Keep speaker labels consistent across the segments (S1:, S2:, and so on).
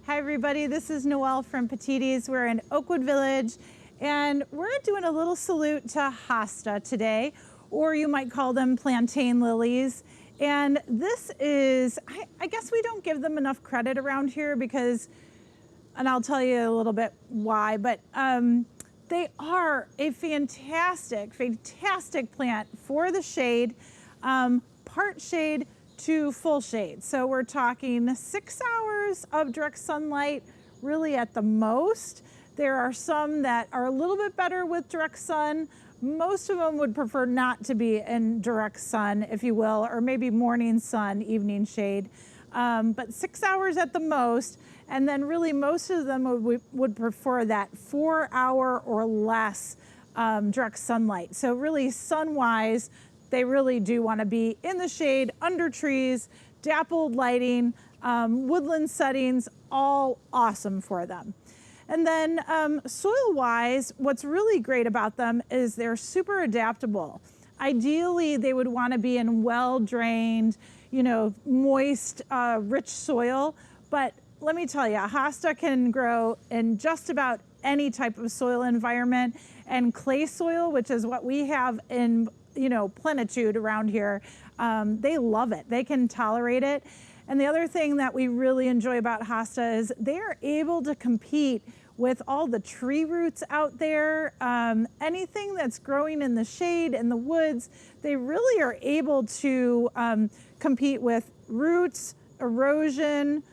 S1: Hi everybody, this is Noelle from Petitti's. We're in Oakwood Village and we're doing a little salute to Hosta today, or you might call them plantain lilies. And this is, I guess we don't give them enough credit around here because, and I'll tell you a little bit why, but they are a fantastic plant for the shade, part shade to full shade. So we're talking 6 hours of direct sunlight, really at the most. There are some that are a little bit better with direct sun. Most of them would prefer not to be in direct sun, if you will, or maybe morning sun, evening shade. But 6 hours at the most, and then really most of them would prefer that 4 hour or less direct sunlight. So really sun-wise, they really do want to be in the shade, under trees, dappled lighting, woodland settings, all awesome for them. And then soil-wise, what's really great about them is they're super adaptable. Ideally, they would want to be in well-drained, moist, rich soil. But let me tell you, Hosta can grow in just about any type of soil environment. And clay soil, which is what we have in plenitude around here, they love it. They can tolerate it. And the other thing that we really enjoy about Hosta is they are able to compete with all the tree roots out there. Anything that's growing in the shade, in the woods, they really are able to compete with roots, erosion.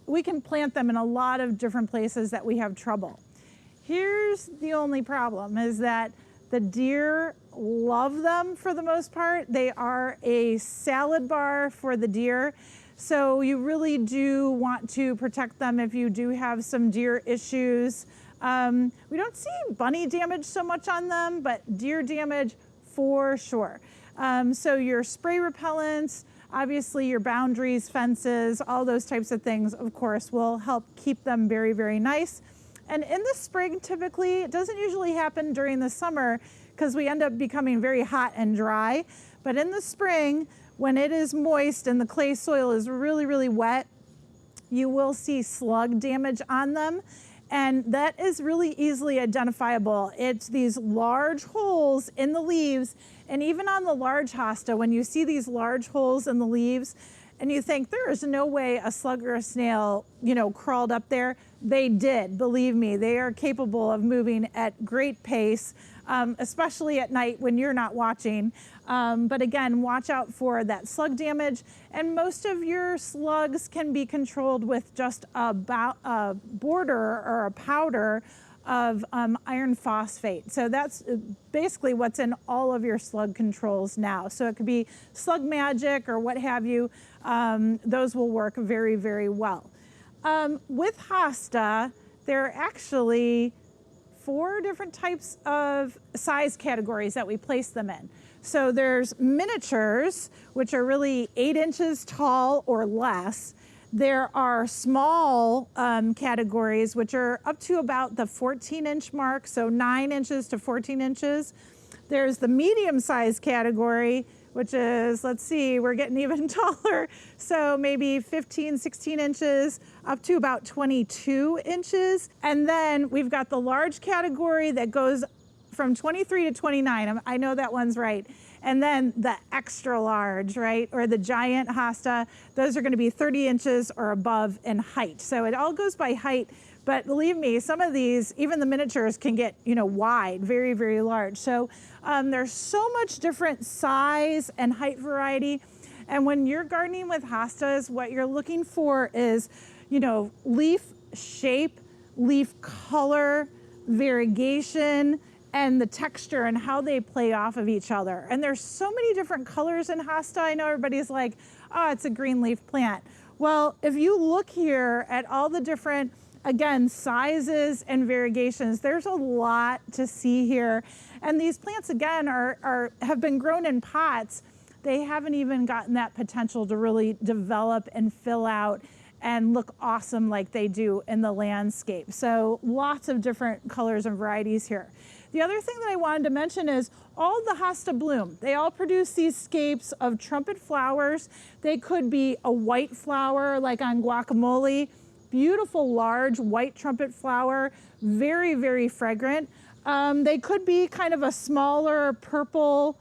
S1: We can plant them in a lot of different places that we have trouble. Here's the only problem, is that the deer love them for the most part. They are a salad bar for the deer. So you really do want to protect them if you do have some deer issues. We don't see bunny damage so much on them, but deer damage for sure. So your spray repellents, obviously your boundaries, fences, all those types of things, of course, will help keep them very, very nice. And in the spring, typically, it doesn't usually happen during the summer because we end up becoming very hot and dry. But in the spring, when it is moist and the clay soil is really, really wet, you will see slug damage on them. And that is really easily identifiable. It's these large holes in the leaves. And even on the large hosta, when you see these large holes in the leaves, and you think there is no way a slug or a snail, crawled up there, they did. Believe me, they are capable of moving at great pace, especially at night when you're not watching. But again, watch out for that slug damage. And most of your slugs can be controlled with just a border or a powder of iron phosphate. So that's basically what's in all of your slug controls now. So it could be Slug Magic or what have you. Those will work very, very well. With Hosta, there are actually 4 different types of size categories that we place them in. So there's miniatures, which are really 8 inches tall or less. There are small categories, which are up to about the 14-inch mark, so 9 inches to 14 inches. There's the medium-sized category, which is, let's see, we're getting even taller, so maybe 15, 16 inches, up to about 22 inches. And then we've got the large category that goes from 23 to 29. I know that one's right. And then the extra large, right, or the giant hosta, those are going to be 30 inches or above in height. So it all goes by height. But believe me, some of these, even the miniatures, can get, wide, very, very large. So there's so much different size and height variety. And when you're gardening with hostas, what you're looking for is, leaf shape, leaf color, variegation, and the texture and how they play off of each other. And there's so many different colors in hosta. I know everybody's like, oh, it's a green leaf plant. Well, if you look here at all the different, again, sizes and variegations, there's a lot to see here. And these plants, again, have been grown in pots. They haven't even gotten that potential to really develop and fill out and look awesome like they do in the landscape. So lots of different colors and varieties here. The other thing that I wanted to mention is all the hosta bloom. They all produce these scapes of trumpet flowers. They could be a white flower like on guacamole, Beautiful, large white trumpet flower, very, very fragrant. They could be kind of a smaller purple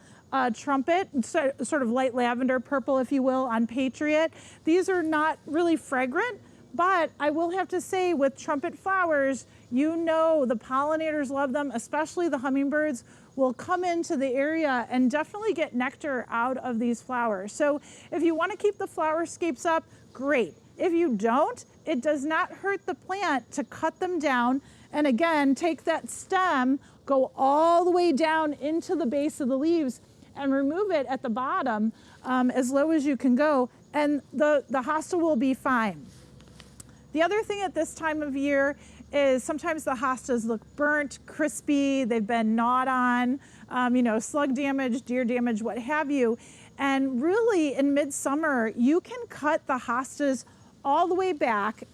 S1: trumpet, sort of light lavender purple, if you will, on Patriot. These are not really fragrant, but I will have to say with trumpet flowers, you know the pollinators love them, especially the hummingbirds will come into the area and definitely get nectar out of these flowers. So if you want to keep the flowerscapes up, great. If you don't, it does not hurt the plant to cut them down. And again, take that stem, go all the way down into the base of the leaves and remove it at the bottom as low as you can go, and the hosta will be fine. The other thing at this time of year is sometimes the hostas look burnt, crispy, they've been gnawed on, you know, slug damage, deer damage, what have you. And really in midsummer, you can cut the hostas all the way back,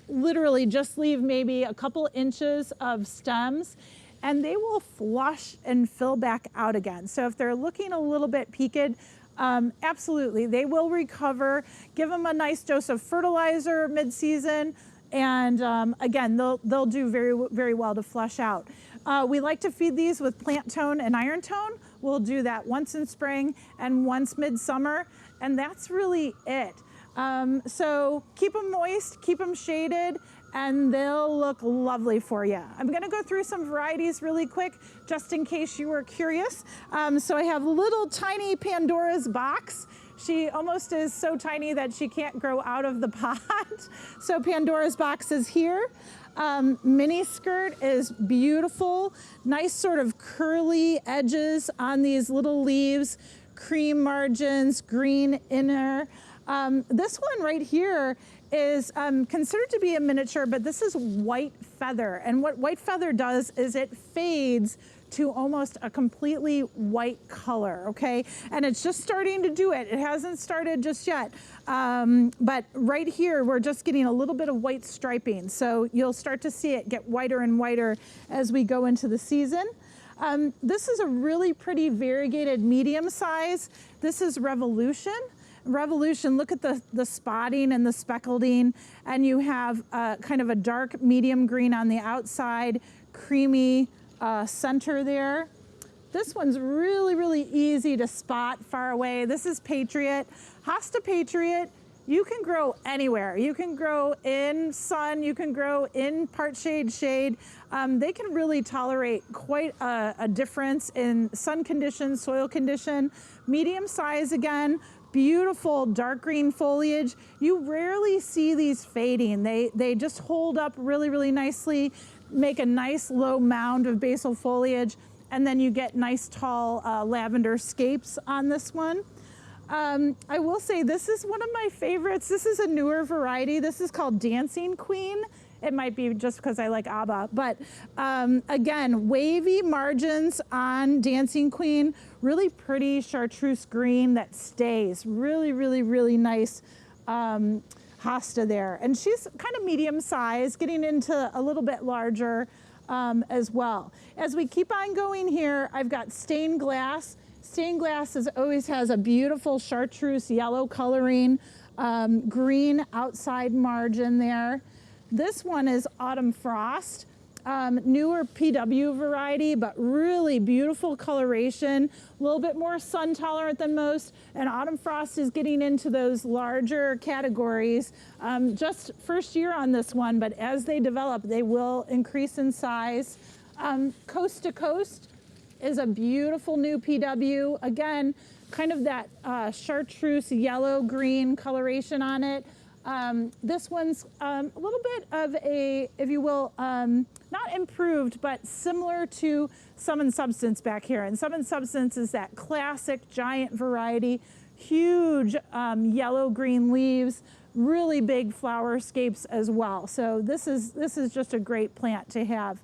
S1: literally just leave maybe a couple inches of stems, and they will flush and fill back out again. So if they're looking a little bit peaked, absolutely, they will recover. Give them a nice dose of fertilizer mid-season, and again, they'll do very, very well to flush out. We like to feed these with plant tone and iron tone. We'll do that once in spring and once midsummer, and that's really it. So keep them moist, keep them shaded, and they'll look lovely for you. I'm gonna go through some varieties really quick, just in case you were curious. So I have little tiny Pandora's box. She almost is so tiny that she can't grow out of the pot. So Pandora's box is here. Mini skirt is beautiful. Nice sort of curly edges on these little leaves, cream margins, green inner. This one right here is considered to be a miniature, but this is white feather. And what white feather does is it fades to almost a completely white color, okay? And it's just starting to do it. It hasn't started just yet. But right here, we're just getting a little bit of white striping. So you'll start to see it get whiter and whiter as we go into the season. This is a really pretty variegated medium size. This is Revolution. Revolution, look at the spotting and the speckling, and you have kind of a dark medium green on the outside, creamy center there. This one's really, really easy to spot far away. This is Patriot. Hosta Patriot, you can grow anywhere. You can grow in sun, you can grow in part shade. They can really tolerate quite a difference in sun conditions, soil condition. Medium size again. Beautiful dark green foliage. You rarely see these fading. They just hold up really, really nicely, make a nice low mound of basal foliage, and then you get nice tall lavender scapes on this one. I will say this is one of my favorites. This is a newer variety. This is called Dancing Queen. It might be just because I like ABBA, but again, wavy margins on Dancing Queen, really pretty chartreuse green that stays. Really, really, really nice hosta there. And she's kind of medium size, getting into a little bit larger as well. As we keep on going here, I've got stained glass. Stained glass always has a beautiful chartreuse yellow coloring, green outside margin there. This one is Autumn Frost, newer PW variety, but really beautiful coloration, a little bit more sun tolerant than most, and Autumn Frost is getting into those larger categories. Just first year on this one, but as they develop, they will increase in size. Coast to Coast is a beautiful new PW. Again, kind of that chartreuse yellow-green coloration on it. This one's a little bit of a, if you will, not improved, but similar to Sum and Substance back here. And Sum and Substance is that classic giant variety, huge yellow-green leaves, really big flower scapes as well. So this is just a great plant to have.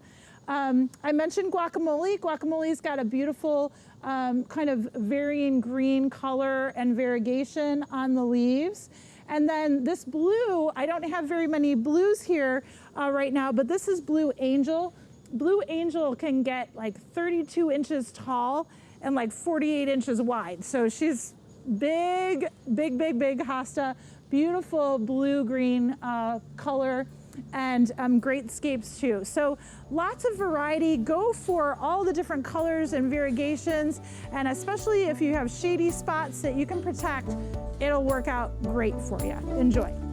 S1: I mentioned Guacamole. Guacamole's got a beautiful kind of varying green color and variegation on the leaves. And then this blue, I don't have very many blues here right now, but this is Blue Angel. Blue Angel can get like 32 inches tall and like 48 inches wide. So she's big, big, big, big hosta, beautiful blue-green color, and great scapes too. So lots of variety. Go for all the different colors and variegations, and especially if you have shady spots that you can protect, it'll work out great for you. Enjoy.